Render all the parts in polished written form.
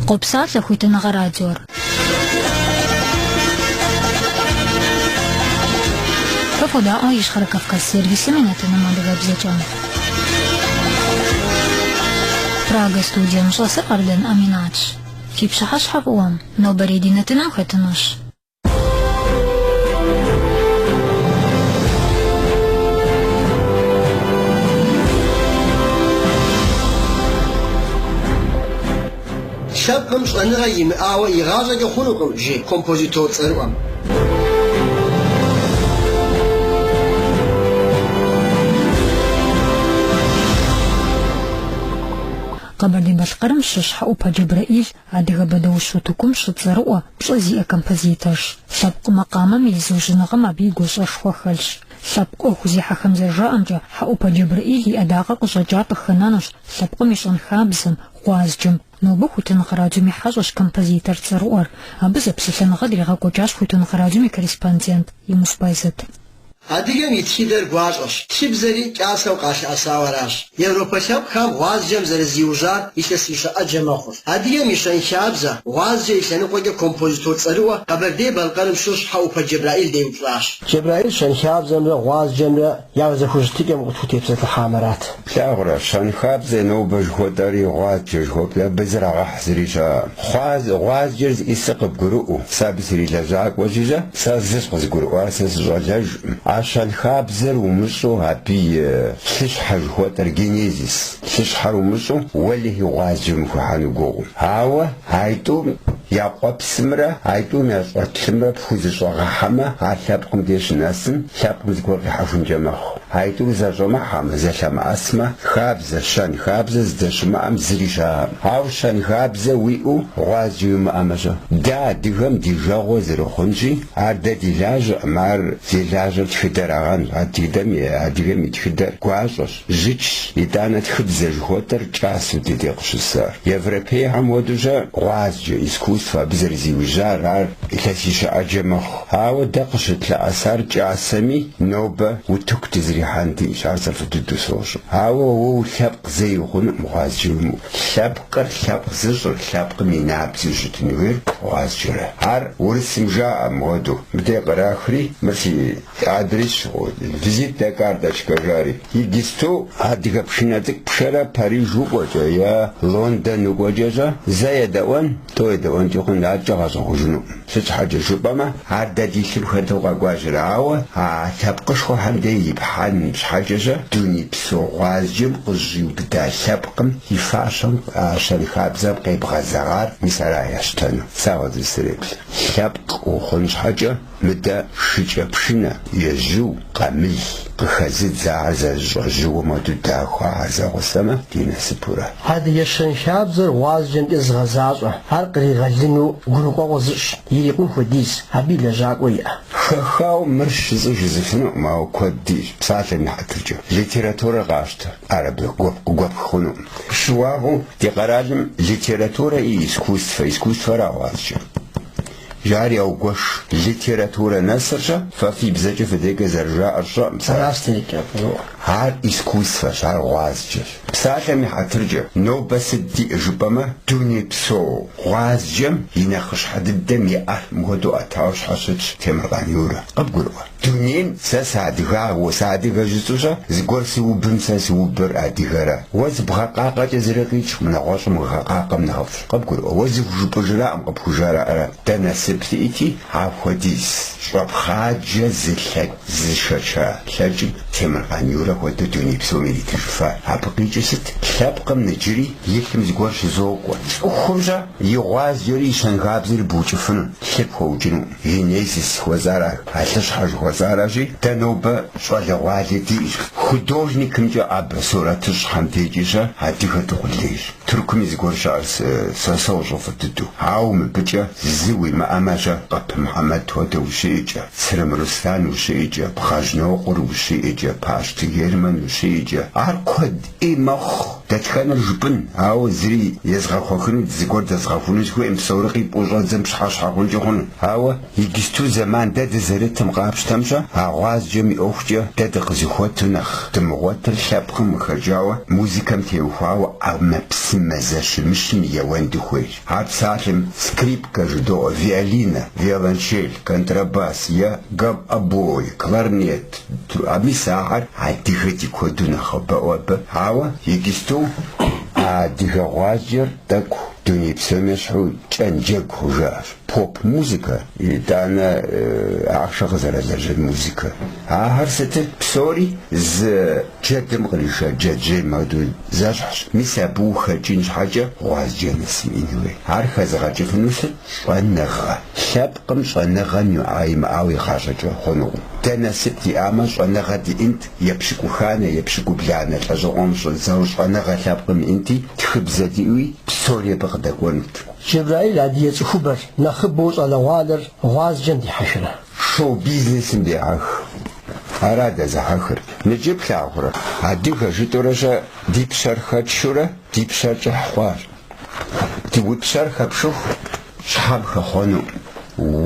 قبصات لخويتنا غراديور ففودا آيش خركف كالسيرفيس منتنا مادغا بزيجان براغا ستوديا مشلسر قردن أميناتش في بشحش حقوام نو بريدينتنا ختنوش شابكم شلنا غيم أو إغازة جخونكم جي كومبوزيتور صاروام قبل دي بشقرم شش حقوبا جبرائيل عدغا بدو شوتوكم شتصاروة بشوزي كومبوزيتورش سابق مقاما ميزوج نغم بيغوش أشخوخلش سابق أخوزي حخم زرجا أمجا حقوبا جبرائيل أداغا قجاجات خنانوش سابق ميشان خابزم خوازجم نوبو خوتن غراجو مي حاجوش كومبوزيتور تصاروار أبزا بسلن غدري غاقوجاش خوتن غراجو مي كريسبانديانت يموش بايزت هاديگه میتیدر گواش تیب زری کاسو قاش اساوراش یوروپا شب خام واز جم زر زیوجار ایشسیش اجما خوش هادیگه میشن شابزا واز جیشن کوگه کمپوزیتور صاروه قبل دی بلقرم شوش حوپ جبرائیل دی فلاش جبرائیل شن شابزا واز جم یا ز خوشتیگم توتیبس الحامرات شاغرا شن خابزا نو بجوداری واز جوب بزرع حزریجا واز جرز اسقب گرو سابسری لجاك وجيجا سازس قز گرو اساس جاج عشان خابزر ومشو هابي تشحر هو ترجينيزيس تشحر ومشو واللي هو واجم فحانو جو هاوا هايتو يابقى بسمرة هايتو يابقى بسمرة بخوزش وغحمة هاتلابقم ديش ناسن لابقم زكور حفن جمخ هايتو زجمع حما زشما اسما خابزة شان خابزة زدشما ام زريشا هاو شان خابزة ويقو واجم امجا دا ديغم ديجاغو زرخونجي عردا ديلاج مار ديلاج تخدر عن عديدم يتخدر قاصص زيتش يدانا تخبز جوتر جاسو ديقش السار يفربي هم ودجا واج اسكوسفا بزرزي وجار كاسيش اجمخ هاو دقش تلا اثار جاسمي نوبه وتكت زريحانتي شارسر فتدوسوش هاو شبق زي خن مغازجم شبقر شبق زجر شبق ميناب زجتنوير واجره هر ورسم جاء مودو بدي قراخري مرسي أدريس فيزيت دكارداش كجاري يجستو هاديك بشناتك بشرا باريس وقوجا يا لندن وقوجا زي دوان توي دوان تكون لاجا خجنو سج حاجة شبما هادا دي شبخة وقاجر عاوة تبقش خو حمدي بحال مش حاجة دوني بسو غازجم قزي وبدا سابقم يفاشن عشان خابزة بقي بغزغار مسارا يشتن ساوز السريبل سابق وخنش حاجة مدى شجع بشنا يجو قمي قخزت زعزة جو ما تداخوا عزا وسما دينا سبورة هذا يشن شابزر وازجن إز غزازة هرقري غلنو قنقوا وزش يليقون خديس هبي لجاقوية خاو مرش زفنو ما هو كوديش بساعة نحترجو ليتراتورة غاشت عربي قوب خنو شواهو دي قرالم ليتراتورة اسكوس راوازجو جاري أو قش ليتراتورة نسرجة ففي بزاجة فديك زرجاء الرأم سراستني هار إسكوس فش هار غازجة بساعة محترجة نو بس دي إجبما دوني بسو غازجم ينخش حد الدم يأه مهدو أتاوش حشتش تمرغان يورا أبقلوا دونين ساسادغا وسادغا جسوشا زغور سوبن ساسوبر أدغرا وزبغاقا جزرقيش من غوش مغاقا من غوش أبقلوا وزبجرا أم قبجرا أرا تناسب سيتي عفوديس شرب خاجة زلك زشاشا شاجم تمرغان يورا ودوني بسو ميلي تشفا أبقي جست شابقا نجري يكتم زغورش زوقوا أخوجا يغاز يوري شنغابزر بوجفن شبهو جنو ينيسس وزارا هاتش حاج وزاراجي تنوبة شوالي والديش خدوجنيكم جا أبا صورتش حمديجيشا هاتيها تقليش تركم يزغورش عرس ساسوجو فتدو هاوم بجا زوي ما أماجا قب محمد تودا وشيجا سرم رستان وشيجا بخاجنوقر وشيجا باشت يرمن وشيجا عرقود إيمخ دتخان الجبن أو زري يزغخوخن زيقور تزغخون شو إمسورقي بوجود زمش حاشحون جهون أو يجستو زمان دد زرت مقابش تمشى عواز جمي أوخجة دد قزخوت نخ تمغوت الشابخم مخرجاوة موسيقى متيوخاو أو مبسم مزاش مشم يوان دخويش هاد سالم سكريب كجدو فيالينا فيولنشيل كونتراباس يا قب أبوي كلارنيت أبي ساعر عديختي كودونا خبأوبة هاو يجستو عديها واجر تاكو دوني بسمشحو جنجك هجار بوب موسيقى دانا عشق زرزر الموسيقى هرسته بسوري ز جدم غريشة جدجي مادول زاجحش مسابو خجينش حاجة واجه نسمينوي هرخ زغاجة فنوسل ونغا شابقم شنغا نعايم آوي خاشجة خنو دانا ستي آما شنغا دي انت يبشكو خانة يبشكو بلانا تجغم شنزاو شنغا شابقم انتي تخبزة ديوي بسوري بغدك ونت جبرائيل عادية خبر نخبوش على والر غاز جندي حشرة شو بيزنس مديعخ أراد زحخر نجيب لاغرة عديها جدورجا دي بشرخة شورة دي بشرخة حوار دي بشرخة بشوخ شحابخة خونو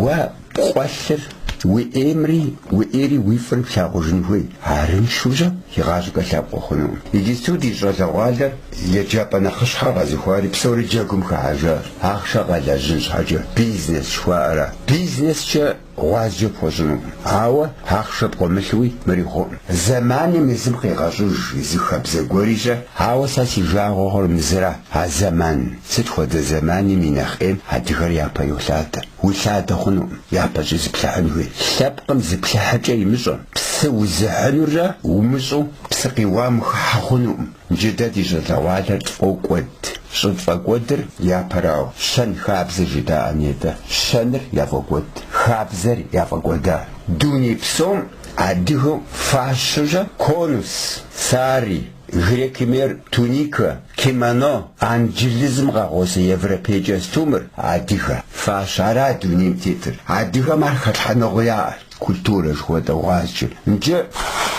وقوشر وإمري وإيري ويفر بلاغوجنوي عارن شوجا يغاجك لابقو خونو يجيستو دي جرجا والر يجابنا خشحة غازي خواري بسوري جاكم كحاجة هاخشا غالا جنش حاجة بيزنس شوارا بيزنس شا غازي بوزنو عاوة هاخشا بقومشوي مريخو زماني مزم قيغاجوج يزيخب زيقوريجا عاوة ساسي جاغو غور مزرا ها زمان ستخو دا زماني مناخين هاديغر يابا يولادا ولادا خونو يابا جي زبلاحنوي شابقم زبلاحة يمزو بسو زحنورا ومزو بسقي وامخ حخونو جدادي جدا والر تفوقود شدفاقودر يا براو شن خابز جدا انيدا شنر يفوقود خابزر يفوقودا دوني بسوم عديهم فاشجا كونوس ساري غريكمير تونيكا كيمانو انجليزم غاوسي يفربيجا ستومر عديها فاشارا دونيم تيتر عديها مرخط حنوغيا كولتورة جودا واجل نجا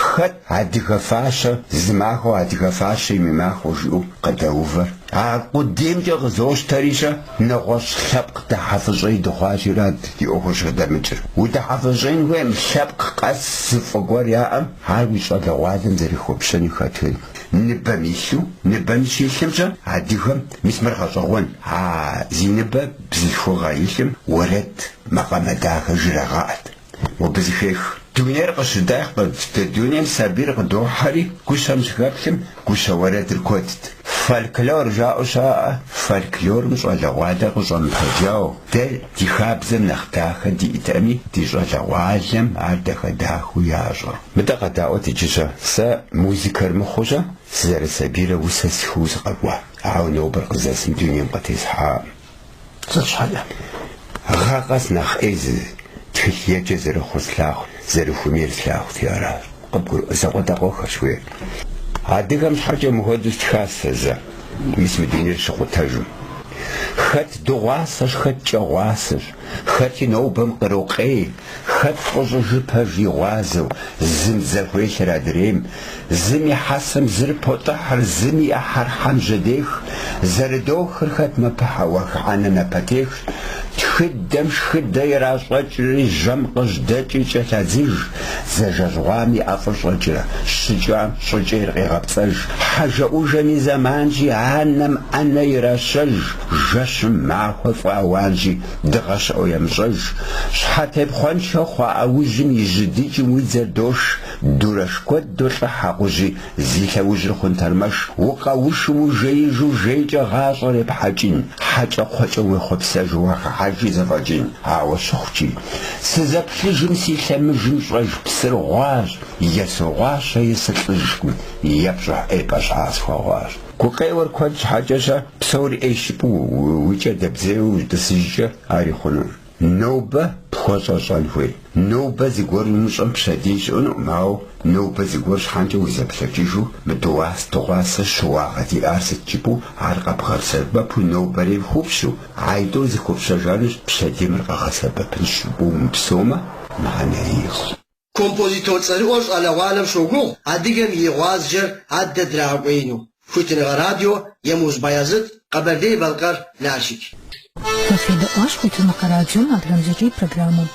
خد عديها فاشا زماخو عديها فاشا يميماخو جو قداوفر قدام جا غزوش تاريشا نغوش سبق تحفظي دخواجي راد دي اوخوش غدا مجر ودا حفظين وهم سبق قاس فقوار ياام هاويش غدا وادن زري خوبشاني خاتوين نبا ميشو نبا ميشو يشمجا عديهم مسمر غزوان زي نبا بزيخو غايشم ورد مقام داخل جرغات وبزيخيخ دونير قصداق دونير سابير قدو حري كوشا مشغابشم كوشا ورد الكوتت فالكلور جاء شاء فالكلور مش على وادا قصان خجاو دل دي خابزم نختاخ دي إتامي دي جاء واجم عدخ داخو ياجر متى قداو تجيشا سا موزيكر مخوشا سزار سابير وساسخوز قبوة عاونو برقزاسم دونيم قتيس حام صدشحالي غاقاس نخ إيز تخيا جزر خسلاخ زر خمير سلاخ تيارا قبقر أساقوتا قوخ شوية عادقا مش حاجة مهدوش تخاسزا مسم دينير شخو تاجم خط دوغاسش خط جواسش خط نوبم قروقي خط قوزو جبها جيوازو زم زهويش رادريم زمي حسم زر بوتحر زمي أحر حنجديخ زر دوخر خط مبحوخ عننا باتيخ تخدمش خدا يراسواتري جمقش داتي تلازيج زجاجوامي أفرش رجرة شجام شجير غيغبتاج حاجة أوجاني زمانجي عنم أنا يراسج جشم معه فاوانجي دغش أو يمزج شحاتي بخوانش خوا أوجم يجديج ويزردوش دورش كود دوش حقوجي زيكا وجر خنترمش وقاوش وجيجو جيجا غاصر بحاجين حاجة خوش وخبساج وحاجي زفاجين عاو شخجي سزبش جنسي سمجن شرج بسر غاز يسر غاز يسرجكو يبشح إيباش عاز خواز كوكايور كوانش حاجة بسوري إيشبو ويجا دبزيو دسيجا عاريخونو نوبة بخوصا صالحوي نوبة زيقور نشم بشاديش أنو ماو نوبة زيقور شحانجا ويزابساجيجو مدواس تغواس شواغة دي أرسة جيبو عرقا بغار سبب نوبة ريب خوبشو عايدو زي خوبشا جانش بشادي مرقا سبب نشبو مبسومة معنا ريخ كومبوزيتور صاروش على عالم شوغو عديقم يغواز جر عدد راقوينو Хуйтинга радио, Емуз Баязыт, Кабардей Балкар, Нальчик. Кафеда Аш, Хуйтинга радио, Адганзири программу.